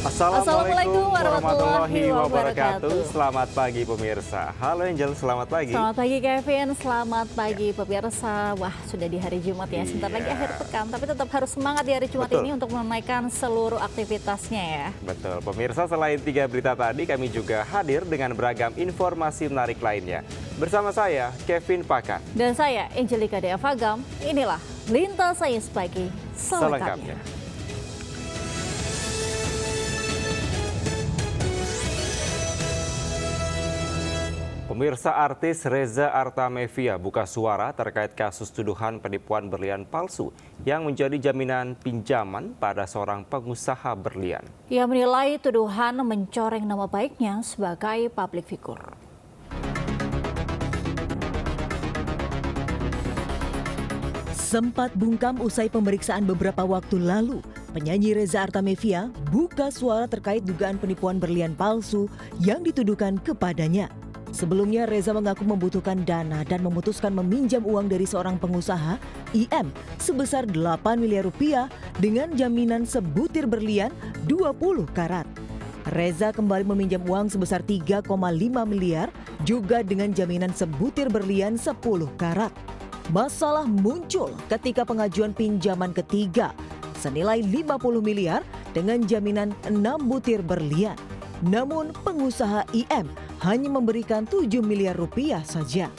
Assalamualaikum warahmatullahi wabarakatuh. Selamat pagi pemirsa. Halo Angel, selamat pagi. Selamat pagi Kevin, selamat pagi pemirsa. Wah, sudah di hari Jumat ya, sebentar lagi akhir pekan. Tapi tetap harus semangat di hari Jumat ini untuk menunaikan seluruh aktivitasnya ya. Betul, pemirsa, selain 3 berita tadi, kami juga hadir dengan beragam informasi menarik lainnya. Bersama saya, Kevin Pakan. Dan saya, Angelika Dea Fagam. Inilah Lintas Sains Pagi selengkapnya. Pemirsa, artis Reza Artamevia buka suara terkait kasus tuduhan penipuan berlian palsu yang menjadi jaminan pinjaman pada seorang pengusaha berlian. Ia menilai tuduhan mencoreng nama baiknya sebagai public figure. Sempat bungkam usai pemeriksaan beberapa waktu lalu, penyanyi Reza Artamevia buka suara terkait dugaan penipuan berlian palsu yang dituduhkan kepadanya. Sebelumnya Reza mengaku membutuhkan dana dan memutuskan meminjam uang dari seorang pengusaha, IM, sebesar 8 miliar rupiah dengan jaminan sebutir berlian 20 karat. Reza kembali meminjam uang sebesar 3,5 miliar juga dengan jaminan sebutir berlian 10 karat. Masalah muncul ketika pengajuan pinjaman ketiga senilai 50 miliar dengan jaminan 6 butir berlian. Namun pengusaha IM hanya memberikan 7 miliar rupiah saja.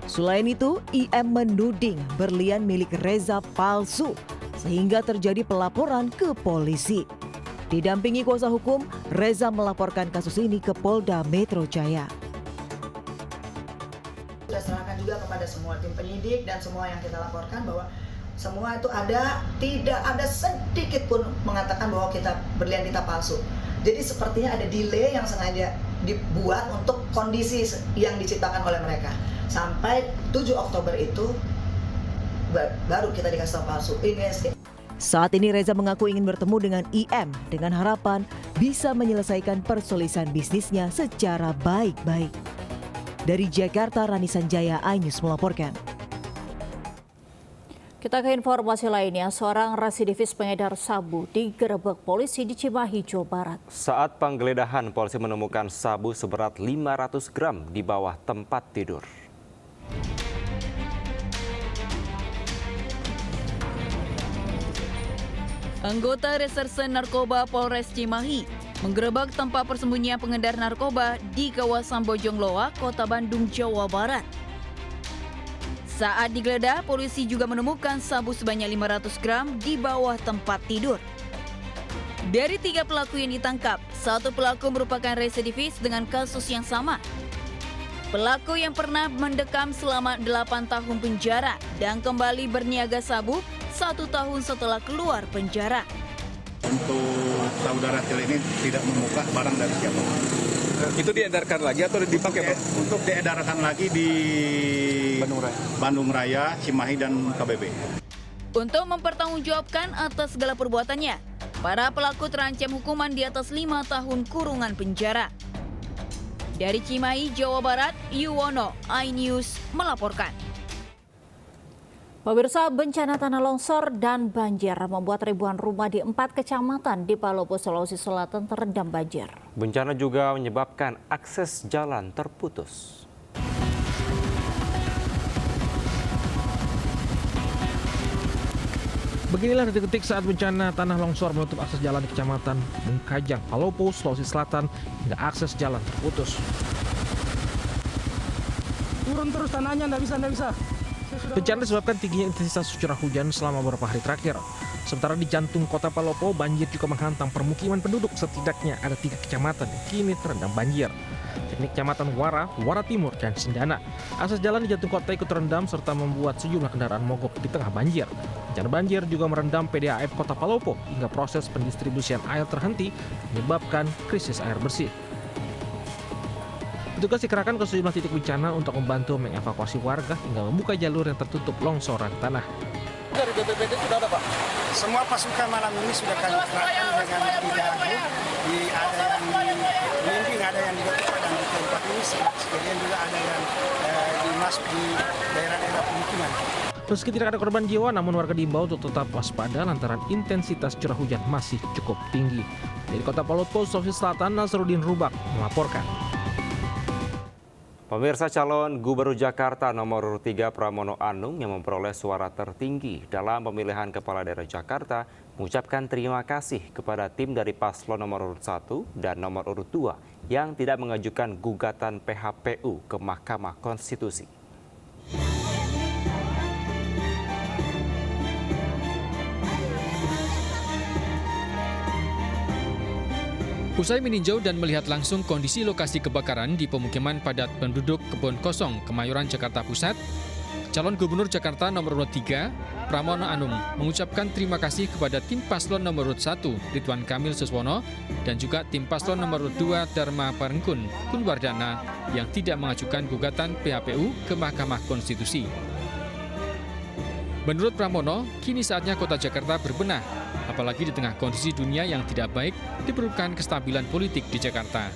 Selain itu, IM menuding berlian milik Reza palsu sehingga terjadi pelaporan ke polisi. Didampingi kuasa hukum, Reza melaporkan kasus ini ke Polda Metro Jaya. Sudah serahkan juga kepada semua tim penyidik dan semua yang kita laporkan bahwa semua itu tidak ada sedikit pun mengatakan bahwa berlian kita palsu. Jadi sepertinya ada delay yang sengaja dibuat untuk kondisi yang diciptakan oleh mereka. Sampai 7 Oktober itu baru kita dikasih tahu palsu. Saat ini Reza mengaku ingin bertemu dengan IM dengan harapan bisa menyelesaikan perselisihan bisnisnya secara baik-baik. Dari Jakarta, Rani Sanjaya, iNews melaporkan. Kita ke informasi lainnya, seorang residivis pengedar sabu digerebek polisi di Cimahi, Jawa Barat. Saat penggeledahan, polisi menemukan sabu seberat 500 gram di bawah tempat tidur. Anggota Reserse Narkoba Polres Cimahi menggerebek tempat persembunyian pengedar narkoba di kawasan Bojongloa, Kota Bandung, Jawa Barat. Saat digeledah, polisi juga menemukan sabu sebanyak 500 gram di bawah tempat tidur. Dari 3 pelaku yang ditangkap, 1 pelaku merupakan residivis dengan kasus yang sama. Pelaku yang pernah mendekam selama 8 tahun penjara dan kembali berniaga sabu 1 tahun setelah keluar penjara. Untuk saudara Til ini tidak membuka barang dari siapa. Itu diedarkan lagi atau dipakai, Pak? Untuk diedarkan lagi di Bandung Raya, Cimahi, dan KBB. Untuk mempertanggungjawabkan atas segala perbuatannya, para pelaku terancam hukuman di atas 5 tahun kurungan penjara. Dari Cimahi, Jawa Barat, Yuwono, iNews melaporkan. Pemirsa, bencana tanah longsor dan banjir membuat ribuan rumah di 4 kecamatan di Palopo, Sulawesi Selatan terendam banjir. Bencana juga menyebabkan akses jalan terputus. Beginilah detik-detik saat bencana tanah longsor menutup akses jalan di Kecamatan Bungkajang, Palopo, Sulawesi Selatan hingga akses jalan terputus. Turun terus tanahnya, nggak bisa. Bencana disebabkan tingginya intensitas curah hujan selama beberapa hari terakhir. Sementara di jantung kota Palopo, banjir juga menghantam permukiman penduduk. Setidaknya ada 3 kecamatan yang kini terendam banjir, yakni Kecamatan Wara Timur, dan Sindana. Akses jalan di jantung kota ikut terendam serta membuat sejumlah kendaraan mogok di tengah banjir. Bencana banjir juga merendam PDAM Kota Palopo hingga proses pendistribusian air terhenti, menyebabkan krisis air bersih. Petugas dikerahkan ke sejumlah titik bencana untuk membantu mengevakuasi warga hingga membuka jalur yang tertutup longsoran tanah. Dari BPBD sudah ada, Pak? Semua pasukan malam ini sudah kami kerahkan dengan 3 grup. Ada yang di Limping, ada yang di Gotepa, dan di tempat ini sebagian juga ada yang di daerah-daerah pemukiman. Meski tidak ada korban jiwa, namun warga diimbau untuk tetap waspada lantaran intensitas curah hujan masih cukup tinggi. Dari Kota Palopo, Sulawesi Selatan, Nasruddin Rubak melaporkan. Pemirsa, calon Gubernur Jakarta nomor urut 3 Pramono Anung yang memperoleh suara tertinggi dalam pemilihan Kepala Daerah Jakarta mengucapkan terima kasih kepada tim dari paslon nomor urut 1 dan nomor urut 2 yang tidak mengajukan gugatan PHPU ke Mahkamah Konstitusi. Usai meninjau dan melihat langsung kondisi lokasi kebakaran di pemukiman padat penduduk Kebon Kosong, Kemayoran, Jakarta Pusat, calon Gubernur Jakarta nomor urut 3, Pramono Anung, mengucapkan terima kasih kepada tim paslon nomor urut 1, Ridwan Kamil Suswono, dan juga tim paslon nomor urut 2, Dharma Parengkun, Kunwardana, yang tidak mengajukan gugatan PHPU ke Mahkamah Konstitusi. Menurut Pramono, kini saatnya kota Jakarta berbenah, apalagi di tengah kondisi dunia yang tidak baik, diperlukan kestabilan politik di Jakarta.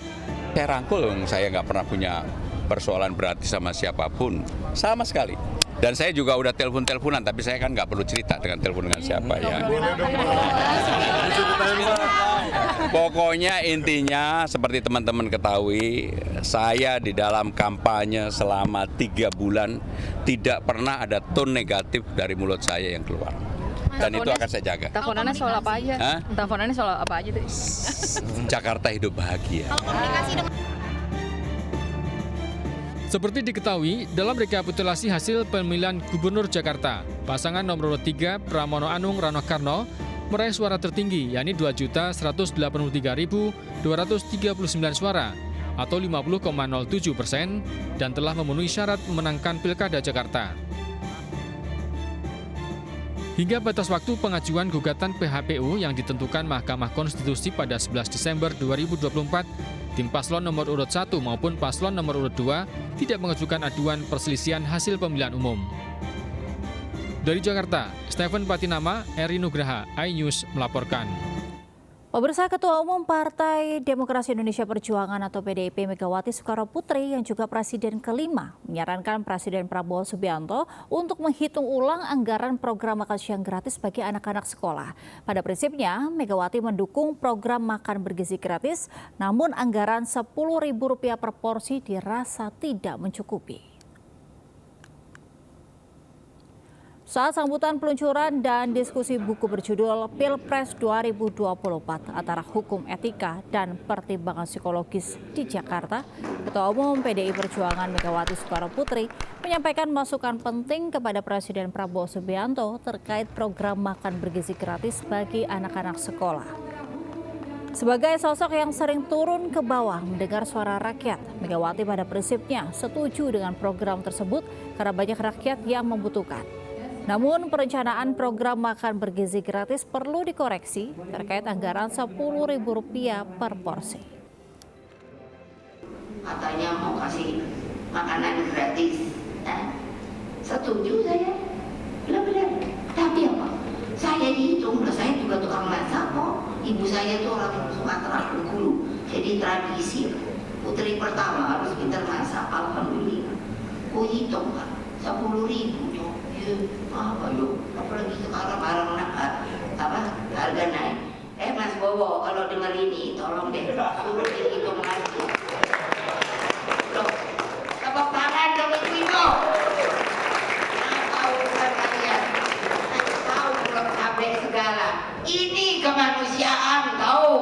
Saya rangkul, saya nggak pernah punya persoalan berarti sama siapapun, sama sekali. Dan saya juga udah telepon-teleponan, tapi saya kan nggak perlu cerita dengan telepon dengan siapa ya. Pokoknya intinya seperti teman-teman ketahui, saya di dalam kampanye selama 3 bulan tidak pernah ada tone negatif dari mulut saya yang keluar. Dan itu akan saya jaga. Teleponannya soal apa aja? Hah? Teleponannya soal apa aja tuh? Jakarta hidup bahagia. Seperti diketahui, dalam rekapitulasi hasil pemilihan Gubernur Jakarta, pasangan nomor urut 3 Pramono Anung Rano Karno meraih suara tertinggi, yakni 2.183.239 suara atau 50,07% dan telah memenuhi syarat memenangkan Pilkada Jakarta. Hingga batas waktu pengajuan gugatan PHPU yang ditentukan Mahkamah Konstitusi pada 11 Desember 2024, tim paslon nomor urut 1 maupun paslon nomor urut 2 tidak mengajukan aduan perselisihan hasil pemilihan umum. Dari Jakarta, Stephen Patinama, Eri Nugraha, iNews melaporkan. Pemirsa, Ketua Umum Partai Demokrasi Indonesia Perjuangan atau PDIP Megawati Soekarno Putri yang juga Presiden kelima menyarankan Presiden Prabowo Subianto untuk menghitung ulang anggaran program makan siang gratis bagi anak-anak sekolah. Pada prinsipnya, Megawati mendukung program makan bergizi gratis, namun anggaran Rp10.000 per porsi dirasa tidak mencukupi. Saat sambutan peluncuran dan diskusi buku berjudul Pilpres 2024 antara hukum etika dan pertimbangan psikologis di Jakarta, Ketua Umum PDI Perjuangan Megawati Soekarno Putri menyampaikan masukan penting kepada Presiden Prabowo Subianto terkait program makan bergizi gratis bagi anak-anak sekolah. Sebagai sosok yang sering turun ke bawah mendengar suara rakyat, Megawati pada prinsipnya setuju dengan program tersebut karena banyak rakyat yang membutuhkan. Namun perencanaan program makan bergizi gratis perlu dikoreksi terkait anggaran Rp10.000 per porsi. Katanya mau kasih makanan gratis, setuju saya, benar-benar. Tapi apa? Saya dihitung, saya juga tukang masak kok. Ibu saya itu orang Sumatera Bengkulu, jadi tradisi putri pertama harus pintar masak. Alhamdulillah, aku hitung kan 10.000 tuh. Apa yuk, apalagi sekarang barang harga naik. Mas Bowo, kalau dengar ini tolong deh suruh dihitung lagi. Loh, tepuk tangan dong ibu. Tahu kan kalian? Tahu belum sampai segala. Ini kemanusiaan tahu.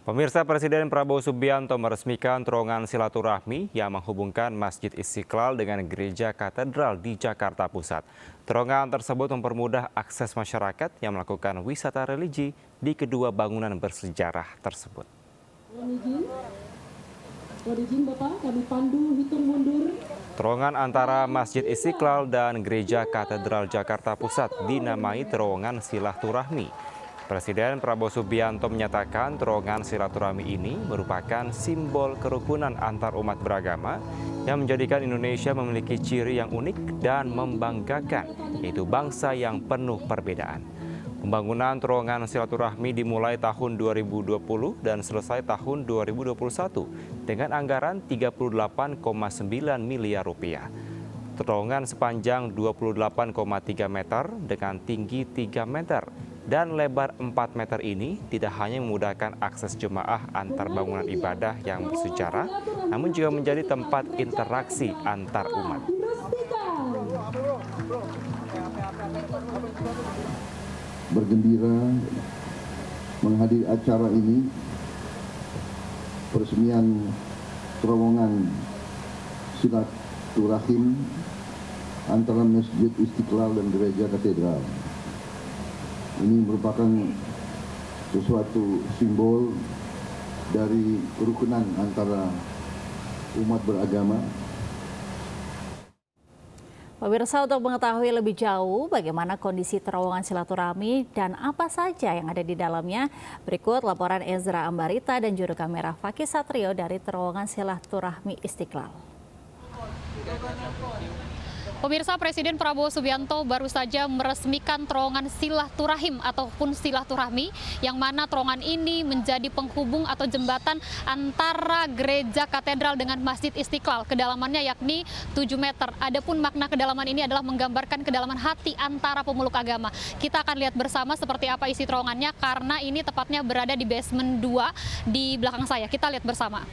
Pemirsa, Presiden Prabowo Subianto meresmikan terowongan silaturahmi yang menghubungkan Masjid Istiqlal dengan Gereja Katedral di Jakarta Pusat. Terowongan tersebut mempermudah akses masyarakat yang melakukan wisata religi di kedua bangunan bersejarah tersebut. Izin Bapak, kami pandu hitung mundur. Terowongan antara Masjid Istiqlal dan Gereja Katedral Jakarta Pusat dinamai terowongan silaturahmi. Presiden Prabowo Subianto menyatakan terowongan silaturahmi ini merupakan simbol kerukunan antar umat beragama yang menjadikan Indonesia memiliki ciri yang unik dan membanggakan, yaitu bangsa yang penuh perbedaan. Pembangunan terowongan silaturahmi dimulai tahun 2020 dan selesai tahun 2021 dengan anggaran Rp38,9 miliar. Terowongan sepanjang 28,3 meter dengan tinggi 3 meter dan lebar 4 meter ini tidak hanya memudahkan akses jemaah antar bangunan ibadah yang bersejarah, namun juga menjadi tempat interaksi antar umat. Bergembira menghadiri acara ini, peresmian terowongan silaturahim antara Masjid Istiqlal dan Gereja Katedral. Ini merupakan sesuatu simbol dari kerukunan antara umat beragama. Pemirsa, untuk mengetahui lebih jauh bagaimana kondisi terowongan silaturahmi dan apa saja yang ada di dalamnya, berikut laporan Ezra Ambarita dan juru kamera Fakih Satrio dari terowongan silaturahmi Istiqlal. Pemirsa, Presiden Prabowo Subianto baru saja meresmikan terowongan silaturahim ataupun silaturahmi, yang mana terowongan ini menjadi penghubung atau jembatan antara gereja katedral dengan Masjid Istiqlal. Kedalamannya yakni 7 meter. Adapun makna kedalaman ini adalah menggambarkan kedalaman hati antara pemeluk agama. Kita akan lihat bersama seperti apa isi terowongannya, karena ini tepatnya berada di basement 2 di belakang saya. Kita lihat bersama.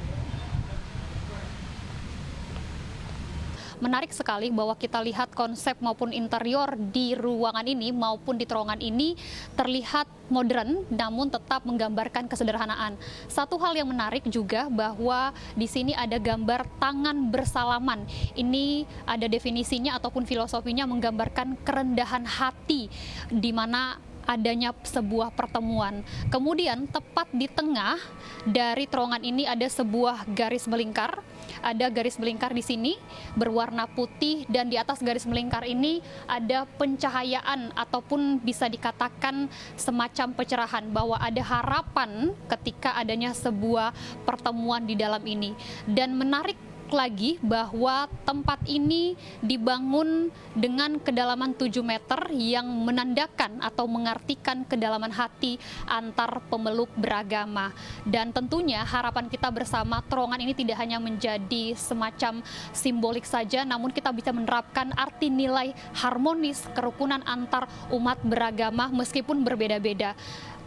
Menarik sekali bahwa kita lihat konsep maupun interior di ruangan ini maupun di terowongan ini terlihat modern namun tetap menggambarkan kesederhanaan. Satu hal yang menarik juga bahwa di sini ada gambar tangan bersalaman. Ini ada definisinya ataupun filosofinya, menggambarkan kerendahan hati di mana adanya sebuah pertemuan. Kemudian tepat di tengah dari terowongan ini ada sebuah garis melingkar. Ada garis melingkar di sini berwarna putih, dan di atas garis melingkar ini ada pencahayaan ataupun bisa dikatakan semacam pencerahan bahwa ada harapan ketika adanya sebuah pertemuan di dalam ini. Dan menarik lagi bahwa tempat ini dibangun dengan kedalaman 7 meter yang menandakan atau mengartikan kedalaman hati antar pemeluk beragama. Dan tentunya harapan kita bersama, terowongan ini tidak hanya menjadi semacam simbolik saja, namun kita bisa menerapkan arti nilai harmonis kerukunan antar umat beragama meskipun berbeda-beda.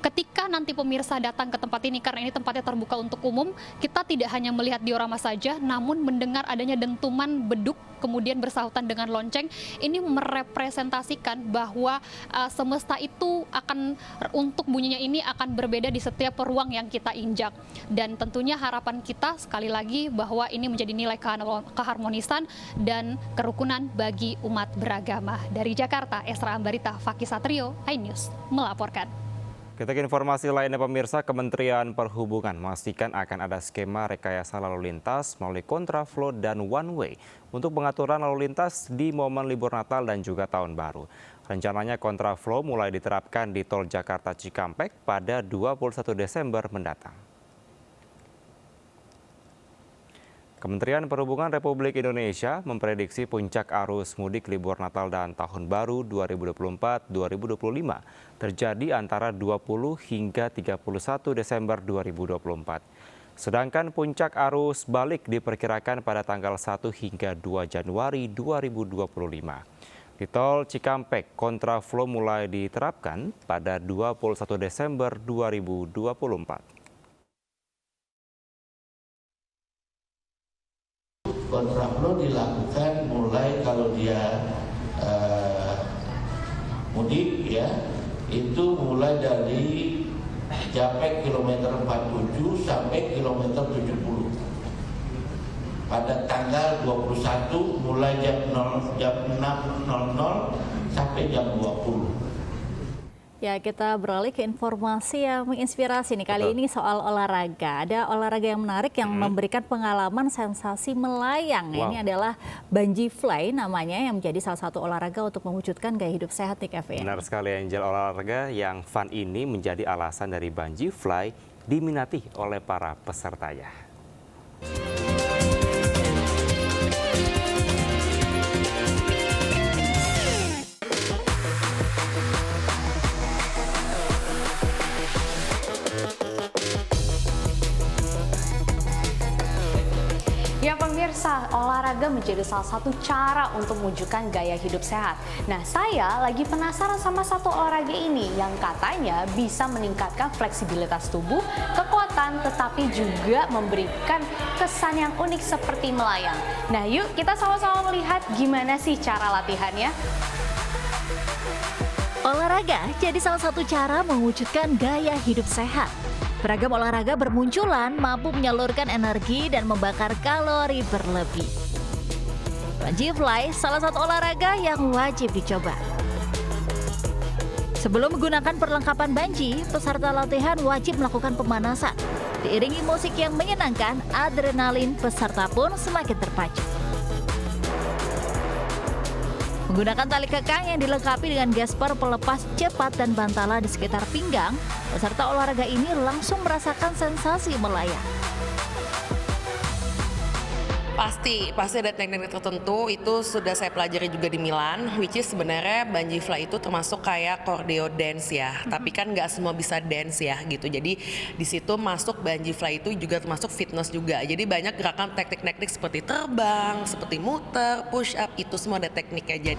Ketika nanti pemirsa datang ke tempat ini, karena ini tempatnya terbuka untuk umum, kita tidak hanya melihat diorama saja, namun mendengar adanya dentuman beduk, kemudian bersahutan dengan lonceng. Ini merepresentasikan bahwa semesta itu akan, untuk bunyinya ini akan berbeda di setiap ruang yang kita injak. Dan tentunya harapan kita sekali lagi bahwa ini menjadi nilai keharmonisan dan kerukunan bagi umat beragama. Dari Jakarta, Ezra Ambarita, Fakih Satrio, iNews melaporkan. Kita ke informasi lainnya, pemirsa. Kementerian Perhubungan memastikan akan ada skema rekayasa lalu lintas melalui kontraflow dan one way untuk pengaturan lalu lintas di momen libur Natal dan juga Tahun Baru. Rencananya kontraflow mulai diterapkan di Tol Jakarta Cikampek pada 21 Desember mendatang. Kementerian Perhubungan Republik Indonesia memprediksi puncak arus mudik libur Natal dan Tahun Baru 2024-2025 terjadi antara 20 hingga 31 Desember 2024. Sedangkan puncak arus balik diperkirakan pada tanggal 1 hingga 2 Januari 2025. Di Tol Cikampek, kontraflow mulai diterapkan pada 21 Desember 2024. Kontraflow dilakukan mulai kalau dia mudik ya, itu mulai dari Japek kilometer 47 sampai kilometer 70. Pada tanggal 21 mulai jam 6.00 sampai jam 20. Ya, kita beralih ke informasi yang menginspirasi nih. Kali ini soal olahraga. Ada olahraga yang menarik yang memberikan pengalaman sensasi melayang. Wow. Ini adalah bungee fly namanya, yang menjadi salah satu olahraga untuk mewujudkan gaya hidup sehat nih, Kevin. Benar sekali, Angel. Olahraga yang fun ini menjadi alasan dari bungee fly diminati oleh para pesertanya. Ya, pemirsa, olahraga menjadi salah satu cara untuk mewujudkan gaya hidup sehat. Nah, saya lagi penasaran sama satu olahraga ini yang katanya bisa meningkatkan fleksibilitas tubuh, kekuatan, tetapi juga memberikan kesan yang unik seperti melayang. Nah, yuk kita sama-sama melihat gimana sih cara latihannya. Olahraga jadi salah satu cara mewujudkan gaya hidup sehat. Beragam olahraga bermunculan mampu menyalurkan energi dan membakar kalori berlebih. Bungee fly salah satu olahraga yang wajib dicoba. Sebelum menggunakan perlengkapan bungee, peserta latihan wajib melakukan pemanasan. Diiringi musik yang menyenangkan, adrenalin peserta pun semakin terpacu. Menggunakan tali kekang yang dilengkapi dengan gesper pelepas cepat dan bantalan di sekitar pinggang, peserta olahraga ini langsung merasakan sensasi melayang. Pasti ada teknik tertentu, itu sudah saya pelajari juga di Milan, which is sebenarnya bungee fly itu termasuk kayak choreo dance ya, tapi kan nggak semua bisa dance ya gitu. Jadi di situ masuk bungee fly itu juga termasuk fitness juga. Jadi banyak gerakan teknik-teknik seperti terbang, seperti muter, push up, itu semua ada tekniknya.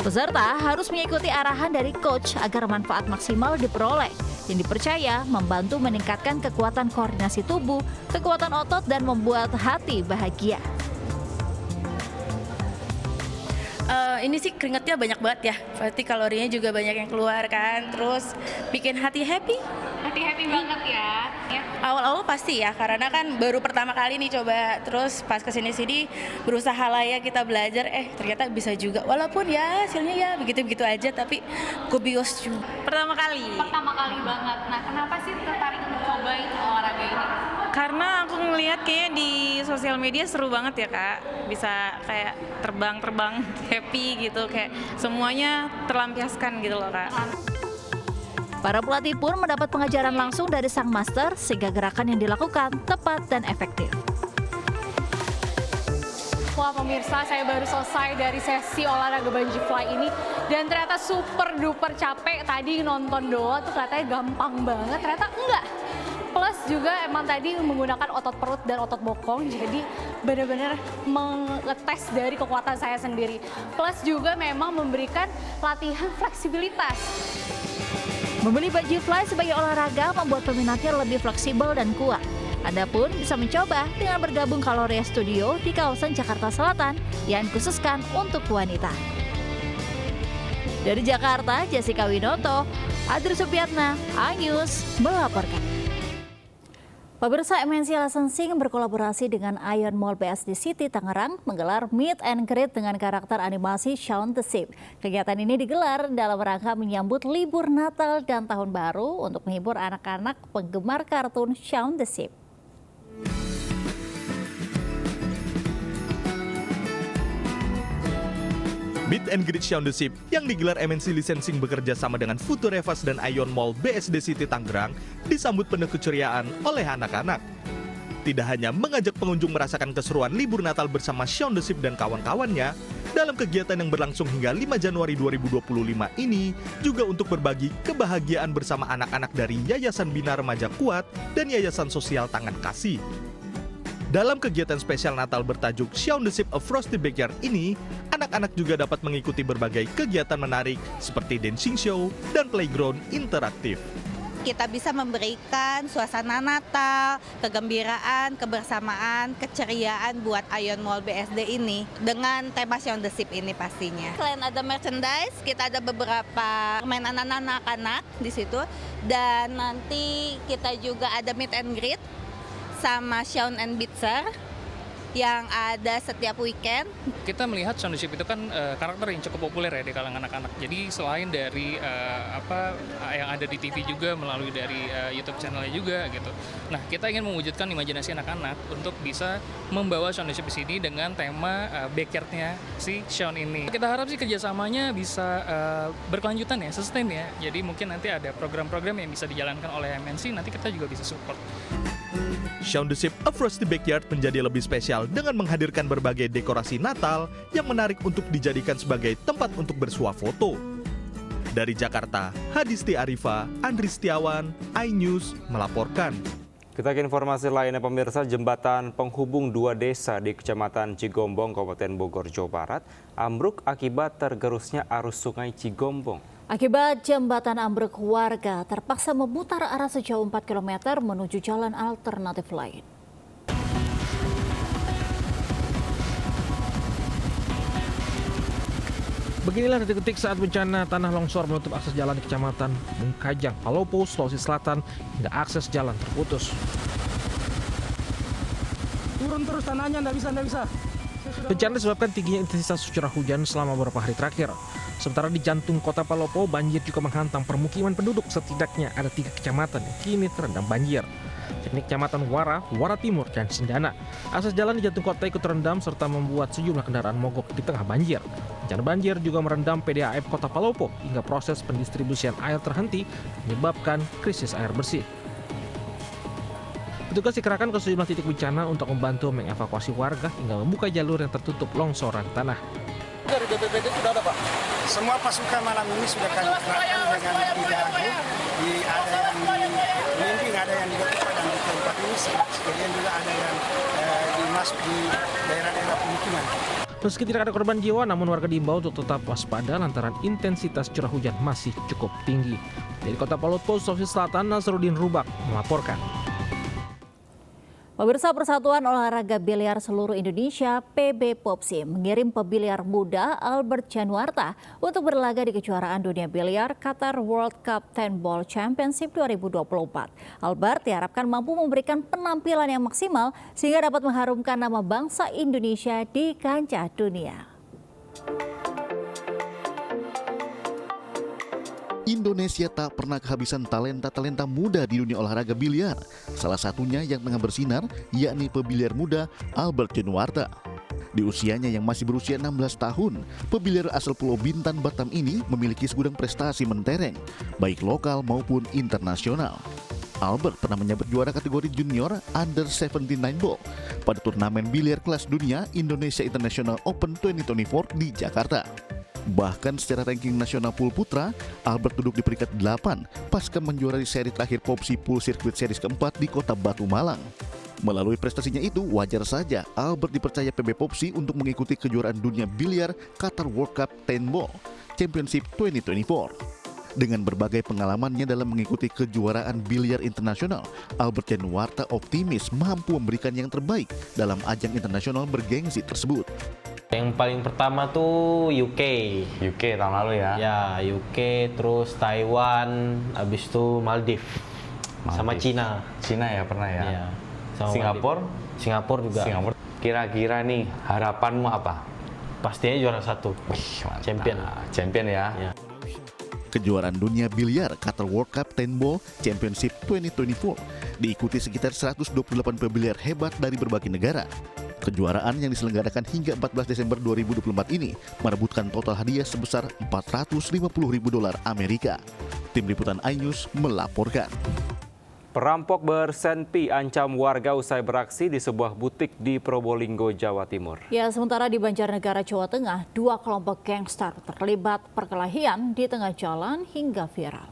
Peserta harus mengikuti arahan dari coach agar manfaat maksimal diperoleh, yang dipercaya membantu meningkatkan kekuatan koordinasi tubuh, kekuatan otot, dan membuat hati bahagia. Ini sih keringatnya banyak banget ya, berarti kalorinya juga banyak yang keluar kan, terus bikin hati happy. Hati-happy banget ya. Awal-awal pasti ya, karena kan baru pertama kali nih coba, terus pas kesini-sini berusaha lah ya kita belajar, ternyata bisa juga, walaupun ya hasilnya ya begitu-begitu aja, tapi kubios juga. Pertama kali banget. Nah, kenapa sih tertarik untuk cobain olahraga ini? Karena aku ngelihat kayaknya di sosial media seru banget ya Kak, bisa kayak terbang-terbang happy gitu, kayak semuanya terlampiaskan gitu loh Kak. Para pelatih pun mendapat pengajaran langsung dari sang master sehingga gerakan yang dilakukan tepat dan efektif. Wah pemirsa, saya baru selesai dari sesi olahraga bungee fly ini dan ternyata super duper capek. Tadi nonton doang tuh katanya gampang banget, ternyata enggak. Plus juga emang tadi menggunakan otot perut dan otot bokong, jadi benar-benar mengetes dari kekuatan saya sendiri. Plus juga memang memberikan latihan fleksibilitas. Membeli bungee fly sebagai olahraga membuat peminatnya lebih fleksibel dan kuat. Anda pun bisa mencoba dengan bergabung Kaloria Studio di kawasan Jakarta Selatan yang dikhususkan untuk wanita. Dari Jakarta, Jessica Winoto, Adri Supiatna, iNews melaporkan. Pemirsa, MNC Licensing berkolaborasi dengan Ion Mall BSD City Tangerang menggelar Meet and Greet dengan karakter animasi Shaun the Sheep. Kegiatan ini digelar dalam rangka menyambut libur Natal dan Tahun Baru untuk menghibur anak-anak penggemar kartun Shaun the Sheep. Meet and Greet Shaun the Sheep yang digelar MNC Licensing bekerja sama dengan Futurevas dan Ion Mall BSD City Tangerang disambut penuh keceriaan oleh anak-anak. Tidak hanya mengajak pengunjung merasakan keseruan libur Natal bersama Shaun the Sheep dan kawan-kawannya, dalam kegiatan yang berlangsung hingga 5 Januari 2025 ini juga untuk berbagi kebahagiaan bersama anak-anak dari Yayasan Bina Remaja Kuat dan Yayasan Sosial Tangan Kasih. Dalam kegiatan spesial Natal bertajuk Shaun the Sheep A Frosty Backyard ini, anak-anak juga dapat mengikuti berbagai kegiatan menarik seperti dancing show dan playground interaktif. Kita bisa memberikan suasana Natal, kegembiraan, kebersamaan, keceriaan buat Ion Mall BSD ini dengan tema Shaun the Sheep ini pastinya. Selain ada merchandise, kita ada beberapa permainan anak-anak di situ, dan nanti kita juga ada meet and greet sama Shaun and Bitzer yang ada setiap weekend. Kita melihat Shaun the Sheep itu kan karakter yang cukup populer ya di kalangan anak-anak. Jadi selain dari yang ada di TV juga, melalui dari YouTube channelnya juga gitu. Nah, kita ingin mewujudkan imajinasi anak-anak untuk bisa membawa Shaun the Sheep di sini dengan tema backyardnya si Shaun ini. Kita harap sih kerjasamanya bisa berkelanjutan ya, sustain ya. Jadi mungkin nanti ada program-program yang bisa dijalankan oleh MNC, nanti kita juga bisa support. Shaun the Sheep A Frosty Backyard menjadi lebih spesial dengan menghadirkan berbagai dekorasi Natal yang menarik untuk dijadikan sebagai tempat untuk bersuah foto. Dari Jakarta, Hadisti Arifa, Andri Setiawan, iNews melaporkan. Kita ke informasi lainnya pemirsa, jembatan penghubung dua desa di Kecamatan Cigombong, Kabupaten Bogor, Jawa Barat, ambruk akibat tergerusnya arus sungai Cigombong. Akibat jembatan ambruk, warga terpaksa memutar arah sejauh 4 km menuju jalan alternatif lain. Beginilah detik-detik saat bencana tanah longsor menutup akses jalan di Kecamatan Bungkajang, Palopo, Sulawesi Selatan hingga akses jalan terputus. Turun terus tanahnya, nggak bisa. Bencana disebabkan tingginya intensitas curah hujan selama beberapa hari terakhir. Sementara di jantung kota Palopo, banjir juga menghantam permukiman penduduk. Setidaknya ada 3 kecamatan yang kini terendam banjir, yakni Kecamatan Wara, Wara Timur, dan Sindana. Akses jalan di jantung kota ikut terendam serta membuat sejumlah kendaraan mogok di tengah banjir. Bencana banjir juga merendam PDAM Kota Palopo hingga proses pendistribusian air terhenti, menyebabkan krisis air bersih. Petugas dikerahkan ke sejumlah titik bencana untuk membantu mengevakuasi warga hingga membuka jalur yang tertutup longsoran tanah. Dari BPBD sudah ada, Pak. Semua pasukan malam ini sudah kami kerahkan dengan 3 grup. Ada yang di Limping, ada yang di Gotepa, dan di tempat ini sebagian juga ada yang dimasuk di daerah-daerah pemukiman. Meski tidak ada korban jiwa, namun warga diimbau untuk tetap waspada lantaran intensitas curah hujan masih cukup tinggi. Dari Kota Palopo, Sulawesi Selatan, Nasruddin Rubak melaporkan. Pemirsa, Persatuan Olahraga Biliar Seluruh Indonesia PB POPSI mengirim pebiliar muda Albert Januarta untuk berlaga di kejuaraan dunia biliar Qatar World Cup Tenball Championship 2024. Albert diharapkan mampu memberikan penampilan yang maksimal sehingga dapat mengharumkan nama bangsa Indonesia di kancah dunia. Indonesia tak pernah kehabisan talenta-talenta muda di dunia olahraga biliar. Salah satunya yang tengah bersinar yakni pebiliar muda Albert Januarta. Di usianya yang masih berusia 16 tahun, pebiliar asal Pulau Bintan, Batam ini memiliki segudang prestasi mentereng, baik lokal maupun internasional. Albert pernah menyabet juara kategori junior Under 79 Ball pada turnamen biliar kelas dunia Indonesia International Open 2024 di Jakarta. Bahkan secara ranking nasional pool putra, Albert duduk di peringkat 8 pasca menjuarai seri terakhir POPSI Pool Circuit Series keempat di kota Batu Malang. Melalui prestasinya itu, wajar saja Albert dipercaya PB POPSI untuk mengikuti kejuaraan dunia biliar Qatar World Cup Tenball Championship 2024. Dengan berbagai pengalamannya dalam mengikuti kejuaraan biliar internasional, Albert Januarta optimis mampu memberikan yang terbaik dalam ajang internasional bergengsi tersebut. Yang paling pertama tuh UK tahun lalu ya. Ya, UK, terus Taiwan, habis itu Maldives. Sama Cina. Cina ya pernah ya. Iya. Sama Singapura juga. Kira-kira nih harapanmu apa? Pastinya juara 1. Champion ya. Ya. Kejuaraan dunia biliar Qatar World Cup Tenball Championship 2024 diikuti sekitar 128 pebiliar hebat dari berbagai negara. Kejuaraan yang diselenggarakan hingga 14 Desember 2024 ini merebutkan total hadiah sebesar $450.000 Amerika. Tim Liputan iNews melaporkan. Perampok bersenpi ancam warga usai beraksi di sebuah butik di Probolinggo, Jawa Timur. Ya, sementara di Banjarnegara, Jawa Tengah, 2 kelompok gangster terlibat perkelahian di tengah jalan hingga viral.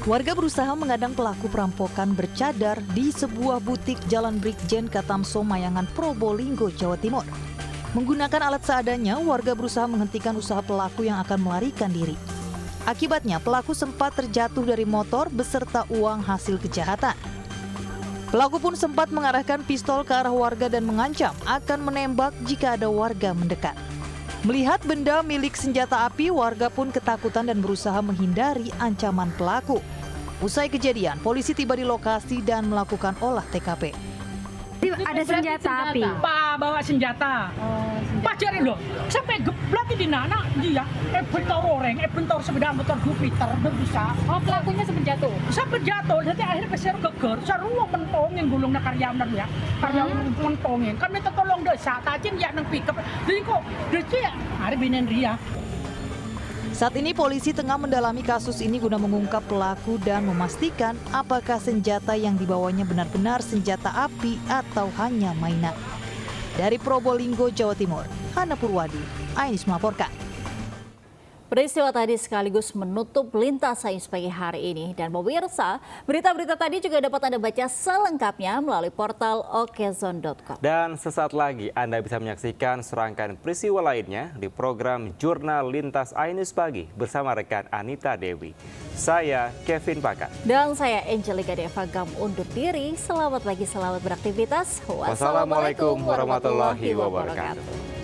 Warga berusaha mengadang pelaku perampokan bercadar di sebuah butik Jalan Brigjen Katamso, Mayangan, Probolinggo, Jawa Timur. Menggunakan alat seadanya, warga berusaha menghentikan usaha pelaku yang akan melarikan diri. Akibatnya, pelaku sempat terjatuh dari motor beserta uang hasil kejahatan. Pelaku pun sempat mengarahkan pistol ke arah warga dan mengancam akan menembak jika ada warga mendekat. Melihat benda milik senjata api, warga pun ketakutan dan berusaha menghindari ancaman pelaku. Usai kejadian, polisi tiba di lokasi dan melakukan olah TKP. Ada senjata api. Pak bawa senjata. Pacarin loh. Sampai geblak di nana dia. Bentor orang, bentor sepeda motor Jupiter bisa. Oh, pelakunya sebejatuh. Sebejatuh. Nanti akhirnya keser geger. Seru mentongin gulung na karyawan ya. Karyawan mentongin. Kami tertolong desa. Tajin ya nang pikap. Jadi kok desa ya. Hari binen ria. Saat ini polisi tengah mendalami kasus ini guna mengungkap pelaku dan memastikan apakah senjata yang dibawanya benar-benar senjata api atau hanya mainan. Dari Probolinggo, Jawa Timur, Hana Purwadi, iNews melaporkan. Peristiwa tadi sekaligus menutup lintas sains pagi hari ini. Dan pemirsa, berita-berita tadi juga dapat Anda baca selengkapnya melalui portal okezon.com. Dan sesaat lagi Anda bisa menyaksikan serangkaian peristiwa lainnya di program Jurnal Lintas Ainus Pagi bersama rekan Anita Dewi. Saya Kevin Pakat. Dan saya Angelika Devagam undur diri. Selamat pagi, selamat beraktivitas. Wassalamualaikum warahmatullahi wabarakatuh.